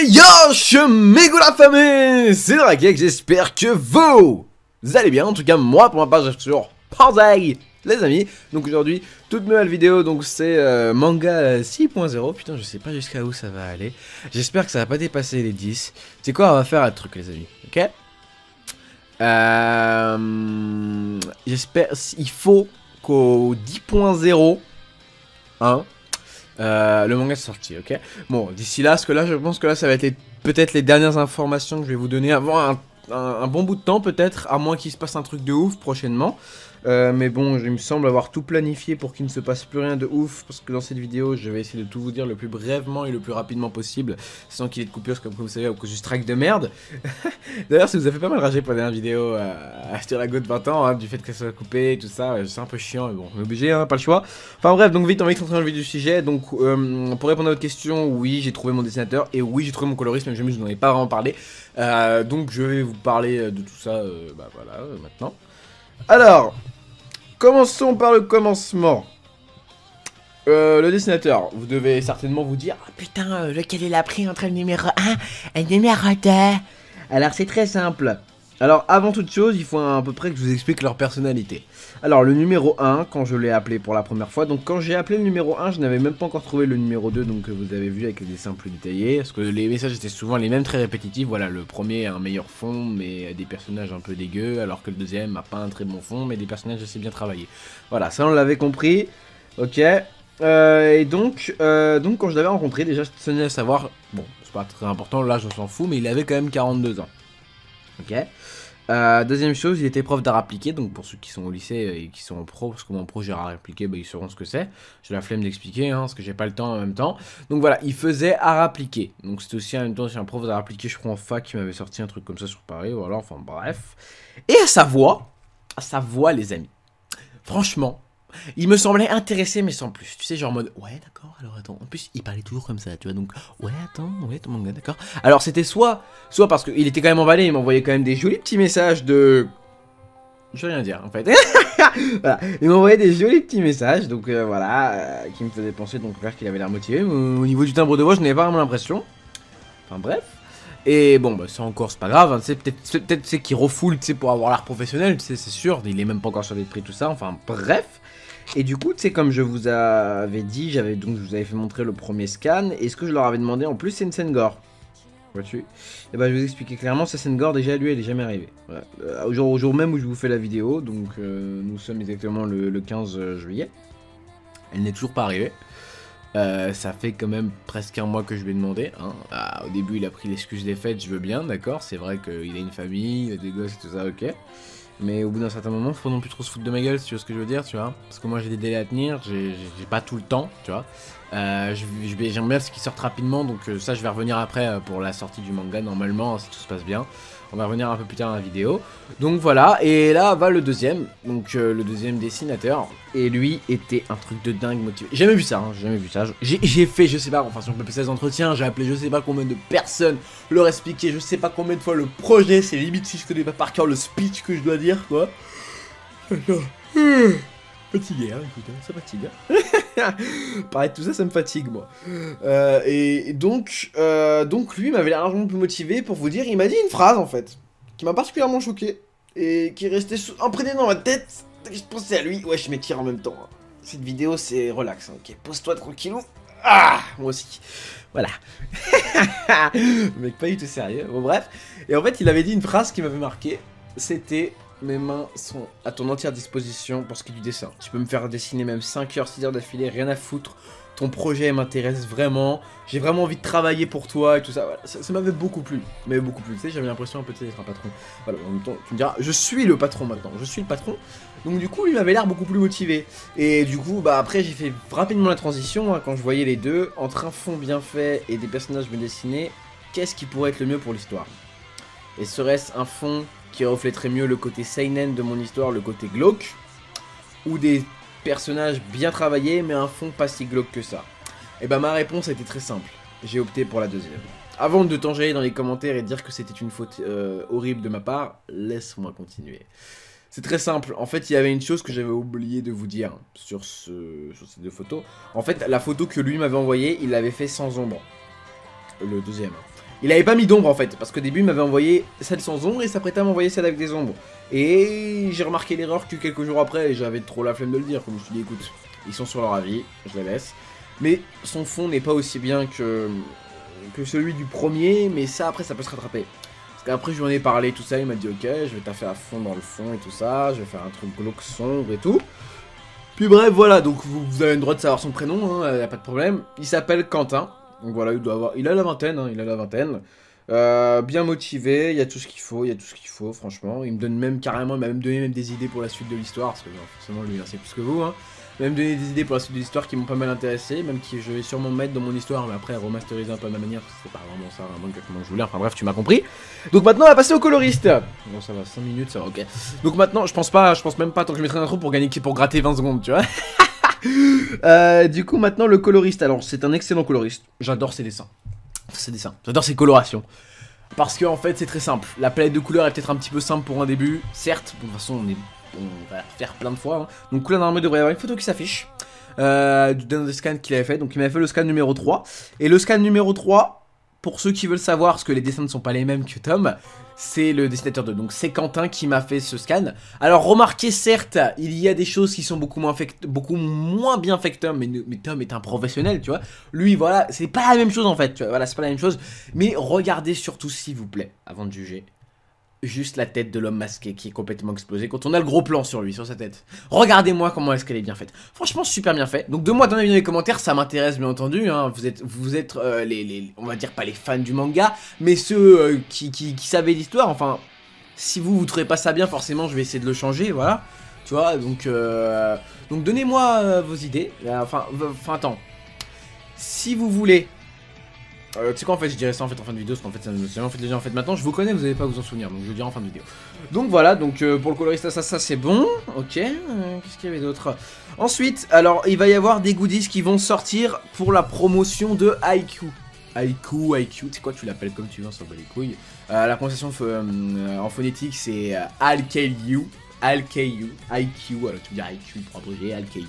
Yo, Shemigo la famille, c'est Dragek, j'espère que vous allez bien. En tout cas, moi, pour ma part, je suis sur Panzai, les amis. Donc aujourd'hui, toute nouvelle vidéo, donc c'est manga 6.0. Putain, je sais pas jusqu'à où ça va aller. J'espère que ça va pas dépasser les 10. C'est quoi, on va faire un truc, les amis, ok. J'espère, il faut qu'au 10.0, hein, le manga est sorti, ok. Bon, d'ici là, parce que là, je pense que là, ça va être peut-être les dernières informations que je vais vous donner avant un bon bout de temps, peut-être, à moins qu'il se passe un truc de ouf prochainement. Mais bon, il me semble avoir tout planifié pour qu'il ne se passe plus rien de ouf, parce que dans cette vidéo, je vais essayer de tout vous dire le plus brièvement et le plus rapidement possible, sans qu'il y ait de coupures, comme vous savez, à cause du strike de merde. D'ailleurs, ça vous a fait pas mal rager pour la dernière vidéo sur la go de 20 ans, hein, du fait que ça soit coupé et tout ça, c'est un peu chiant, mais bon, on est obligé, hein, pas le choix. Enfin bref, donc vite, on va rentrer dans le vif du sujet. Donc, pour répondre à votre question, oui, j'ai trouvé mon dessinateur, et oui, j'ai trouvé mon coloriste, même si je n'en ai pas vraiment parlé. Donc, je vais vous parler de tout ça, voilà, maintenant. Alors, commençons par le commencement. Le dessinateur, vous devez certainement vous dire, ah putain, lequel il a pris entre le numéro 1 et le numéro 2. Alors c'est très simple. Alors avant toute chose, il faut à peu près que je vous explique leur personnalité. Alors le numéro 1, quand je l'ai appelé pour la première fois, donc quand j'ai appelé le numéro 1, je n'avais même pas encore trouvé le numéro 2, donc vous avez vu avec les dessins plus détaillés, parce que les messages étaient souvent les mêmes, très répétitifs. Voilà, le premier a un meilleur fond, mais des personnages un peu dégueux, alors que le deuxième a pas un très bon fond, mais des personnages assez bien travaillés. Voilà, ça on l'avait compris, ok. Et donc quand je l'avais rencontré, déjà je tenais à savoir, bon, c'est pas très important, là je s'en fous, mais il avait quand même 42 ans. Ok. Deuxième chose, il était prof d'art appliqué, donc pour ceux qui sont au lycée et qui sont en pro, parce que mon pro j'ai art appliqué, bah, ils sauront ce que c'est. J'ai la flemme d'expliquer, hein, parce que j'ai pas le temps en même temps. Donc voilà, il faisait art appliqué. Donc c'était aussi en même temps, c'est un prof d'art appliqué, je crois en fac, qui m'avait sorti un truc comme ça sur Paris, voilà, enfin bref. Et à sa voix les amis, franchement, il me semblait intéressé mais sans plus, tu sais, genre en mode ouais d'accord, alors attends, en plus il parlait toujours comme ça, tu vois, donc ouais attends, ouais ton manga d'accord. Alors c'était soit parce qu'il était quand même emballé, il m'envoyait quand même des jolis petits messages de... Je vais rien dire en fait. Voilà. Il m'envoyait des jolis petits messages, donc voilà, qui me faisaient penser donc qu'il avait l'air motivé, mais au niveau du timbre de voix je n'avais pas vraiment l'impression. Enfin bref. Et bon bah ça encore c'est pas grave, hein, peut-être c'est qu'il refoule, tu sais, pour avoir l'air professionnel, tu sais, c'est sûr, il est même pas encore sur les prix tout ça, enfin bref. Et du coup, tu sais, comme je vous avais dit, je vous avais fait montrer le premier scan, et ce que je leur avais demandé en plus, c'est une scène gore. Vois-tu? Et bah, je vais vous expliquer clairement, cette scène gore, déjà, lui, elle est jamais arrivée. Voilà. Au jour même où je vous fais la vidéo, donc nous sommes exactement le 15 juillet. Elle n'est toujours pas arrivée. Ça fait quand même presque un mois que je lui ai demandé. Hein. Au début, il a pris l'excuse des fêtes, je veux bien, d'accord. C'est vrai qu'il a une famille, il a des gosses et tout ça, ok. Mais au bout d'un certain moment, faut non plus trop se foutre de ma gueule, si tu vois ce que je veux dire, tu vois. Parce que moi j'ai des délais à tenir, j'ai pas tout le temps, tu vois. J'aimerais bien ce qui sortent rapidement, donc ça je vais revenir après pour la sortie du manga, normalement, si tout se passe bien. On va revenir un peu plus tard dans la vidéo. Donc voilà, et là va le deuxième, donc le deuxième dessinateur. Et lui était un truc de dingue motivé. J'ai jamais vu ça, hein, j'ai jamais vu ça. J'ai fait, je sais pas, enfin si on peut appeler ça des entretiens, j'ai appelé je sais pas combien de personnes, leur expliquer je sais pas combien de fois le projet, c'est limite si je connais pas par cœur le speech que je dois dire, quoi. Fatigué, hein, écoute, ça fatigue. Hein. Pareil, tout ça, ça me fatigue, moi. Et donc lui m'avait l'air largement plus motivé. Pour vous dire, il m'a dit une phrase, en fait, qui m'a particulièrement choqué, et qui est restée imprégnée dans ma tête. Je pensais à lui. Ouais, je m'étire en même temps. Hein. Cette vidéo, c'est relax, hein, ok. Pose-toi tranquillou. Ah, moi aussi. Voilà. Le mec pas du tout sérieux. Bon, bref. Et en fait, il avait dit une phrase qui m'avait marqué. C'était... Mes mains sont à ton entière disposition pour ce qui est du dessin. Tu peux me faire dessiner même 5 heures, 6 heures d'affilée, rien à foutre. Ton projet m'intéresse vraiment. J'ai vraiment envie de travailler pour toi et tout ça. Voilà. Ça m'avait beaucoup plu. Mais beaucoup plu. Tu sais, j'avais l'impression un peu d'être un patron. Voilà, en même temps, tu me diras, je suis le patron maintenant. Je suis le patron. Donc du coup, lui m'avait l'air beaucoup plus motivé. Et du coup, bah après, j'ai fait rapidement la transition hein, quand je voyais les deux. Entre un fond bien fait et des personnages bien dessinés, qu'est-ce qui pourrait être le mieux pour l'histoire? Et serait-ce un fond qui reflèterait mieux le côté seinen de mon histoire, le côté glauque, ou des personnages bien travaillés mais un fond pas si glauque que ça? Et bah ma réponse a été très simple, j'ai opté pour la deuxième. Avant de t'enjailler dans les commentaires et dire que c'était une faute horrible de ma part, laisse-moi continuer. C'est très simple, en fait il y avait une chose que j'avais oublié de vous dire sur ces deux photos. En fait la photo que lui m'avait envoyée, il l'avait fait sans ombre. Le deuxième. Il avait pas mis d'ombre en fait, parce qu'au début il m'avait envoyé celle sans ombre et s'apprêtait à m'envoyer celle avec des ombres. Et j'ai remarqué l'erreur que quelques jours après, et j'avais trop la flemme de le dire, comme je me suis dit écoute, ils sont sur leur avis, je les laisse. Mais son fond n'est pas aussi bien que celui du premier, mais ça après ça peut se rattraper. Parce qu'après je lui en ai parlé, tout ça, il m'a dit ok, je vais taffer à fond dans le fond et tout ça, je vais faire un truc glauque sombre et tout. Puis bref, voilà, donc vous avez le droit de savoir son prénom, hein, y a pas de problème. Il s'appelle Quentin, donc voilà, il a la vingtaine, hein, il a la vingtaine. Bien motivé, il y a tout ce qu'il faut, franchement. Il me donne même carrément, il m'a même donné des idées pour la suite de l'histoire, parce que non, forcément lui, c'est plus que vous, hein. Il m'a même donné des idées pour la suite de l'histoire qui m'ont pas mal intéressé, même que je vais sûrement mettre dans mon histoire, mais après remasteriser un peu à ma manière, parce que c'est pas vraiment ça, vraiment exactement je voulais, enfin bref, tu m'as compris. Donc maintenant, on va passer au coloriste. Bon, ça va, 5 minutes, ça va, ok. Donc maintenant, je pense même pas tant que je mettrai un intro pour gratter 20 secondes, tu vois. Du coup, maintenant, le coloriste. Alors, c'est un excellent coloriste. J'adore ses dessins. J'adore ses colorations. Parce que, en fait, c'est très simple. La palette de couleurs est peut-être un petit peu simple pour un début. Certes, de toute façon, on va faire plein de fois. Hein. Donc, là, normalement, il devrait y avoir une photo qui s'affiche. D'un des scans qu'il avait fait. Donc, il m'avait fait le scan numéro 3. Et le scan numéro 3, pour ceux qui veulent savoir, parce que les dessins ne sont pas les mêmes que Tom, c'est le dessinateur 2, donc c'est Quentin qui m'a fait ce scan. Alors remarquez, certes, il y a des choses qui sont beaucoup moins bien faites que Tom, mais Tom est un professionnel, tu vois. Lui, voilà, c'est pas la même chose en fait, tu vois, voilà, c'est pas la même chose. Mais regardez surtout, s'il vous plaît, avant de juger, juste la tête de l'homme masqué qui est complètement explosée quand on a le gros plan sur lui, sur sa tête. Regardez-moi comment est-ce qu'elle est bien faite. Franchement, super bien fait. Donc, donne-moi ton avis dans les commentaires, ça m'intéresse bien entendu. Hein. Vous êtes on va dire pas les fans du manga, mais ceux qui savaient l'histoire. Enfin, si vous trouvez pas ça bien, forcément, je vais essayer de le changer, voilà. Tu vois, donc donnez-moi vos idées. Enfin, attends. Si vous voulez... tu sais quoi, en fait je dirais ça en fait en fin de vidéo, parce qu'en fait déjà en fait maintenant je vous connais, vous allez pas vous en souvenir, donc je vous dirai en fin de vidéo. Donc voilà, donc pour le coloriste ça c'est bon, ok, qu'est-ce qu'il y avait d'autre? Ensuite, alors il va y avoir des goodies qui vont sortir pour la promotion de Haikyuu. Haikyuu, tu sais quoi, tu l'appelles comme tu veux, on s'en bat les couilles. La prononciation en phonétique c'est Haikyuu. IQ, alors tu me dis IQ pour abréger, IQ.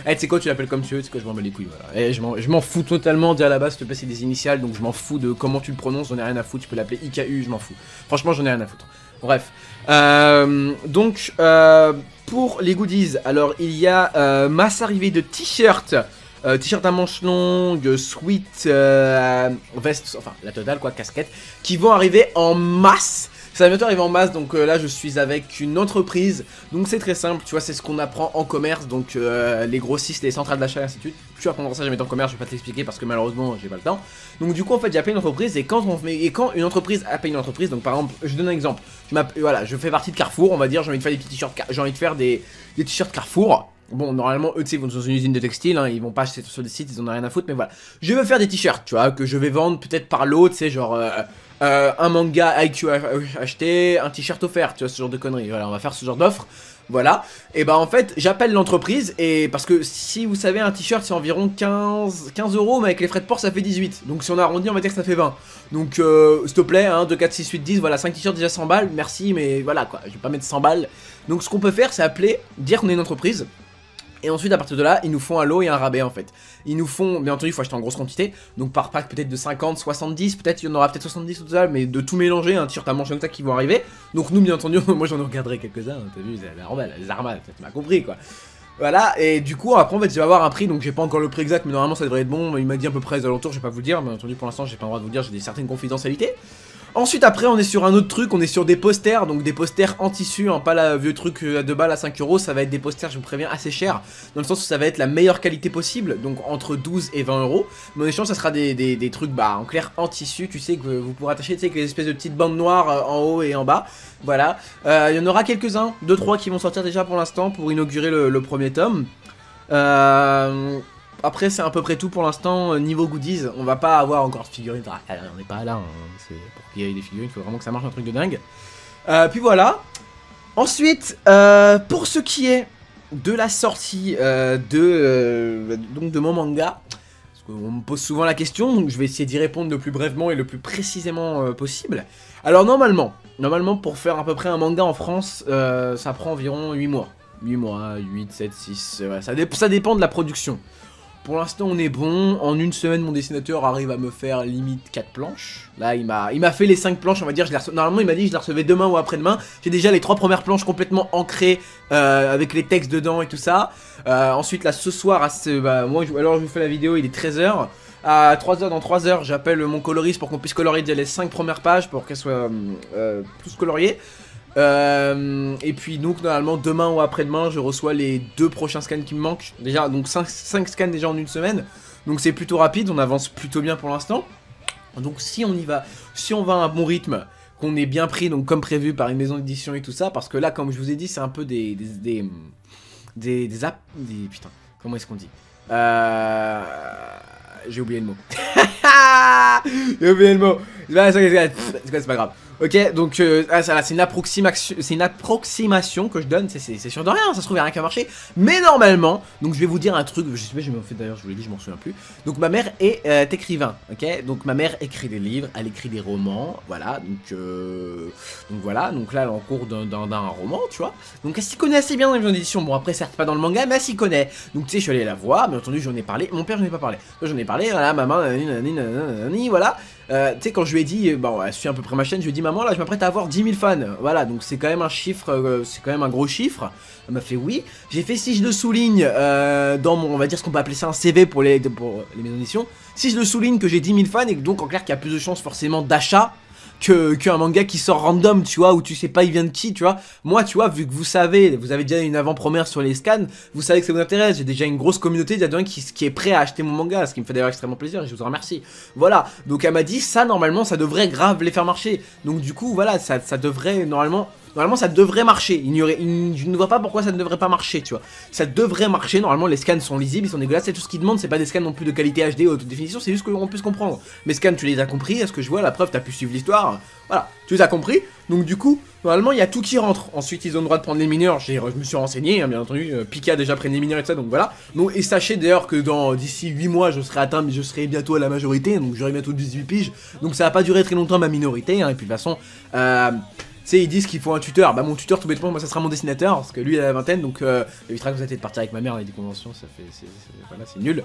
Eh, tu sais quoi, tu l'appelles comme tu veux, tu sais quoi, je m'en bats les couilles, voilà. Eh, je m'en fous totalement, déjà à la base, te passer des initiales, donc je m'en fous de comment tu le prononces, j'en ai rien à foutre, tu peux l'appeler IKU, je m'en fous. Franchement, j'en ai rien à foutre. Bref. Pour les goodies, alors il y a masse arrivée de t-shirts. T-shirt à manches longues, sweat, veste, enfin la totale quoi, casquette, qui vont arriver en masse. Ça va bientôt arriver en masse, donc là je suis avec une entreprise, donc c'est très simple, tu vois, c'est ce qu'on apprend en commerce, donc les grossistes, les centrales d'achat et ainsi de suite. Tu apprendras ça jamais en commerce, je vais pas te l'expliquer parce que malheureusement j'ai pas le temps. Donc du coup en fait j'ai appelé une entreprise, et quand une entreprise appelle une entreprise, donc par exemple, je donne un exemple, voilà, je fais partie de Carrefour, on va dire, j'ai envie de faire des petits t-shirts, j'ai envie de faire des t-shirts Carrefour. Bon, normalement, eux, tu sais, ils vont dans une usine de textile, hein, ils vont pas acheter sur des sites, ils en ont rien à foutre, mais voilà. Je veux faire des t-shirts, tu vois, que je vais vendre peut-être par lot, tu sais, genre, un manga IQ acheté, un t-shirt offert, tu vois, ce genre de conneries. Voilà, on va faire ce genre d'offre, voilà. Et bah, en fait, j'appelle l'entreprise, et parce que si vous savez, un t-shirt, c'est environ 15 €, mais avec les frais de port, ça fait 18. Donc, si on arrondit, on va dire que ça fait 20. Donc, s'il te plaît, 2, 4, 6, 8, 10, voilà, 5 t-shirts déjà 100 balles, merci, mais voilà, quoi, je vais pas mettre 100 balles. Donc, ce qu'on peut faire, c'est appeler, dire qu'on est une entreprise. Et ensuite, à partir de là, ils nous font un lot et un rabais en fait. Ils nous font, bien entendu, il faut acheter en grosse quantité. Donc par pack peut-être de 50, 70, peut-être il y en aura peut-être 70 au total, mais de tout mélanger, un t-shirt à manches longues qui vont arriver. Donc nous, bien entendu, moi j'en regarderai quelques-uns, t'as vu, c'est normal, les armades, tu m'as compris quoi. Voilà, et du coup, après en fait, je vais avoir un prix, donc j'ai pas encore le prix exact, mais normalement ça devrait être bon. Il m'a dit à peu près les alentours, je vais pas vous le dire, bien entendu, pour l'instant, j'ai pas le droit de vous le dire, j'ai des certaines confidentialités. Ensuite après on est sur un autre truc, on est sur des posters, donc des posters en tissu, hein, pas la vieux truc à 2 balles à 5 €, ça va être des posters, je vous préviens, assez chers, dans le sens où ça va être la meilleure qualité possible, donc entre 12 et 20 €, mais en échange ça sera des trucs bah en clair en tissu, tu sais, que vous pourrez attacher, tu sais, avec les espèces de petites bandes noires en haut et en bas, voilà, il y en aura quelques-uns, 2-3 qui vont sortir déjà pour l'instant, pour inaugurer le premier tome. Après c'est à peu près tout pour l'instant niveau goodies, on va pas avoir encore de figurines, on n'est pas là, hein. Pour qu'il y ait des figurines, il faut vraiment que ça marche un truc de dingue. Puis voilà. Ensuite, pour ce qui est de la sortie de mon manga, parce qu'on me pose souvent la question, donc je vais essayer d'y répondre le plus brièvement et le plus précisément possible. Alors normalement pour faire à peu près un manga en France, ça prend environ 8 mois. 8 mois, 8, 7, 6, ça dépend de la production. Pour l'instant on est bon, en une semaine mon dessinateur arrive à me faire limite 4 planches. Là il m'a fait les 5 planches, on va dire, normalement il m'a dit que je les recevais demain ou après-demain. J'ai déjà les 3 premières planches complètement ancrées avec les textes dedans et tout ça. Ensuite là ce soir, moi alors je vous fais la vidéo, il est 13h. À 3h, dans 3h, j'appelle mon coloriste pour qu'on puisse colorier déjà les 5 premières pages pour qu'elles soient tous coloriées. Et puis donc normalement demain ou après-demain je reçois les 2 prochains scans qui me manquent. Déjà donc 5 scans déjà en une semaine. Donc c'est plutôt rapide, on avance plutôt bien pour l'instant. Donc si on y va, si on va à un bon rythme, qu'on est bien pris donc comme prévu par une maison d'édition et tout ça, parce que là comme je vous ai dit c'est un peu des putain, comment est-ce qu'on dit j'ai oublié le mot. J'ai oublié le mot. C'est pas grave. Ok, donc c'est une approximation que je donne, c'est sûr de rien, ça se trouve, il n'y a rien qu'à marcher. Mais normalement, donc je vais vous dire un truc, je sais pas, d'ailleurs, je vous l'ai dit, je m'en souviens plus. Donc ma mère est écrivain, ok. Donc ma mère écrit des livres, elle écrit des romans, voilà. Donc voilà, donc là elle est en cours d'un roman, tu vois. Donc elle s'y connaît assez bien dans les maisons d'édition. Bon après certes pas dans le manga, mais elle s'y connaît. Donc tu sais, je suis allé la voir, bien entendu j'en ai parlé. Mon père j'en ai pas parlé. J'en ai parlé, voilà, maman, voilà. Tu sais, quand je lui ai dit, bon, elle suit à peu près ma chaîne, je lui ai dit, maman, là, je m'apprête à avoir 10 000 fans. Voilà, donc c'est quand même un chiffre, c'est quand même un gros chiffre. Elle m'a fait oui. J'ai fait, si je le souligne, dans mon, on va dire ce qu'on peut appeler ça un CV pour les maisons d'édition. Si je le souligne que j'ai 10 000 fans et que donc en clair qu'il y a plus de chances forcément d'achat qu'un manga qui sort random, tu vois, où tu sais pas il vient de qui, tu vois. Moi, tu vois, vu que vous avez déjà une avant-première sur les scans, vous savez que ça vous intéresse. J'ai déjà une grosse communauté d'adhérents qui est prêt à acheter mon manga, ce qui me fait d'ailleurs extrêmement plaisir et je vous en remercie. Voilà, donc elle m'a dit, ça, normalement, ça devrait grave les faire marcher. Donc du coup, voilà, ça devrait, normalement ça devrait marcher. Je ne vois pas pourquoi ça ne devrait pas marcher, tu vois. Ça devrait marcher, normalement les scans sont lisibles, ils sont dégueulasses, c'est tout ce qu'ils demandent, c'est pas des scans non plus de qualité HD ou haute définition, c'est juste qu'on puisse comprendre. Mes scans, tu les as compris, est-ce que je vois, la preuve, t'as pu suivre l'histoire, voilà, tu les as compris, donc du coup, normalement il y a tout qui rentre. Ensuite ils ont le droit de prendre les mineurs, je me suis renseigné, hein, bien entendu, Pika a déjà pris les mineurs et tout ça, donc voilà. Donc, et sachez d'ailleurs que d'ici 8 mois je serai atteint, mais je serai bientôt à la majorité, donc j'aurai bientôt 18 piges, donc ça va pas durer très longtemps ma minorité, hein, et puis de toute façon, tu sais, ils disent qu'il faut un tuteur. Bah, mon tuteur, tout bêtement, moi, ça sera mon dessinateur. Parce que lui, il a la vingtaine. Donc, évitera que vous êtes de partir avec ma mère dans des conventions. Ça fait. Voilà, c'est nul.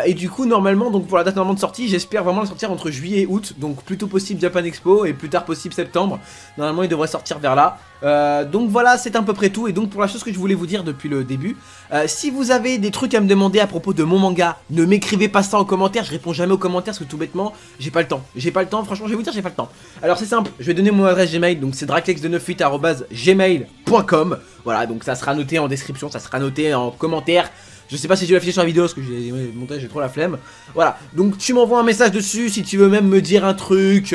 Et du coup, normalement, donc pour la date normalement de sortie, j'espère vraiment la sortir entre juillet et août. Donc, plutôt possible Japan Expo. Et plus tard possible septembre. Normalement, il devrait sortir vers là. Donc voilà, c'est à peu près tout. Et donc, pour la chose que je voulais vous dire depuis le début, si vous avez des trucs à me demander à propos de mon manga, ne m'écrivez pas ça en commentaire. Je réponds jamais aux commentaires parce que tout bêtement, j'ai pas le temps. J'ai pas le temps, franchement, je vais vous dire, j'ai pas le temps. Alors, c'est simple, je vais donner mon adresse Gmail. Donc, c'est drakex298@gmail.com. Voilà, donc ça sera noté en description, ça sera noté en commentaire. Je sais pas si je vais l'afficher sur la vidéo parce que j'ai monté, j'ai trop la flemme. Voilà, donc tu m'envoies un message dessus si tu veux même me dire un truc.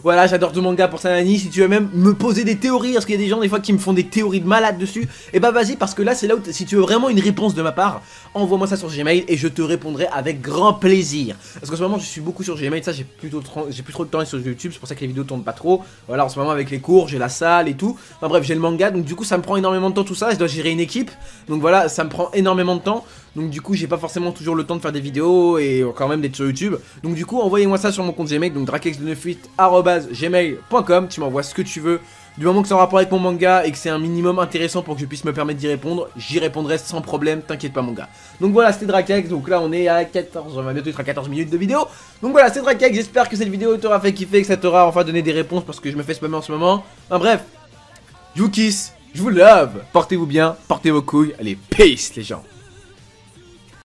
Voilà, j'adore ton manga pour Sanani. Si tu veux même me poser des théories, parce qu'il y a des gens des fois qui me font des théories de malade dessus. Et bah vas-y, parce que là c'est là où si tu veux vraiment une réponse de ma part, envoie-moi ça sur Gmail et je te répondrai avec grand plaisir. Parce qu'en ce moment je suis beaucoup sur Gmail, ça j'ai plus trop de temps sur YouTube, c'est pour ça que les vidéos tournent pas trop. Voilà, en ce moment avec les cours, j'ai la salle et tout. Enfin bref, j'ai le manga, donc du coup ça me prend énormément de temps tout ça. Je dois gérer une équipe, donc voilà, ça me prend énormément de temps. Donc du coup j'ai pas forcément toujours le temps de faire des vidéos et quand même d'être sur YouTube. Donc du coup envoyez-moi ça sur mon compte Gmail, donc drakex298@gmail.com. Tu m'envoies ce que tu veux. Du moment que c'est en rapport avec mon manga et que c'est un minimum intéressant pour que je puisse me permettre d'y répondre, j'y répondrai sans problème, t'inquiète pas mon gars. Donc voilà, c'était Drakex, donc là on est à 14, on va bientôt être à 14 minutes de vidéo. Donc voilà, c'est Drakex, j'espère que cette vidéo t'aura fait kiffer, que ça t'aura enfin donné des réponses parce que je me fais spammer en ce moment. Enfin bref, je vous kiss, je vous love, portez-vous bien, portez vos couilles, allez, peace les gens.